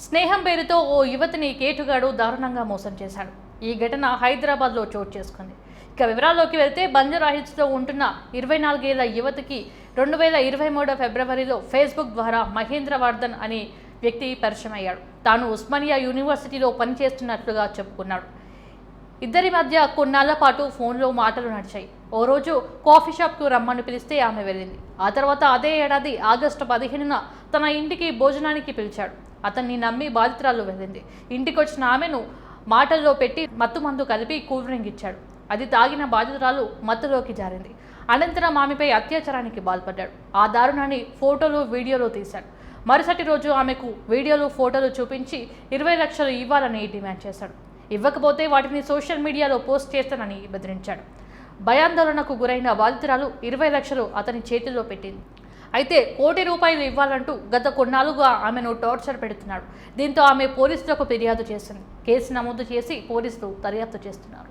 స్నేహం పేరుతో ఓ యువతిని కేటుగాడు దారుణంగా మోసం చేశాడు. ఈ ఘటన హైదరాబాద్లో చోటు చేసుకుంది. ఇక వివరాల్లోకి వెళ్తే బంజారాహిల్స్లో ఉంటున్న 24 ఏళ్ల యువతికి 2023 ఫిబ్రవరిలో ఫేస్బుక్ ద్వారా మహేంద్రవర్ధన్ అనే వ్యక్తి పరిచయం అయ్యాడు. తాను ఉస్మానియా యూనివర్సిటీలో పనిచేస్తున్నట్లుగా చెప్పుకున్నాడు. ఇద్దరి మధ్య కొన్నాళ్ల పాటు ఫోన్లో మాటలు నడిచాయి. ఓ రోజు కాఫీ షాప్కు రమ్మని పిలిస్తే ఆమె వెళ్ళింది. ఆ తర్వాత అదే ఏడాది ఆగస్టు 15న తన ఇంటికి భోజనానికి పిలిచాడు. అతన్ని నమ్మి బాధితురాలు వెళ్ళింది. ఇంటికి వచ్చిన ఆమెను మాటల్లో పెట్టి మత్తుమందు కలిపి కూల్ డ్రింక్ ఇచ్చాడు. అది తాగిన బాధితురాలు మత్తులోకి జారింది. అనంతరం ఆమెపై అత్యాచారానికి పాల్పడ్డాడు. ఆ దారుణాన్ని ఫోటోలు వీడియోలు తీశాడు. మరుసటి రోజు ఆమెకు వీడియోలు ఫోటోలు చూపించి 20 లక్షలు ఇవ్వాలని డిమాండ్ చేశాడు. ఇవ్వకపోతే వాటిని సోషల్ మీడియాలో పోస్ట్ చేస్తానని బెదిరించాడు. భయాందోళనకు గురైన బాధితురాలు 20 లక్షలు అతని చేతిలో పెట్టింది. అయితే ₹1 కోటి ఇవ్వాలంటూ గత కొన్నాళ్లుగా ఆమెను టార్చర్ పెడుతున్నాడు. దీంతో ఆమె పోలీసులకు ఫిర్యాదు చేసింది. కేసు నమోదు చేసి పోలీసులు దర్యాప్తు చేస్తున్నారు.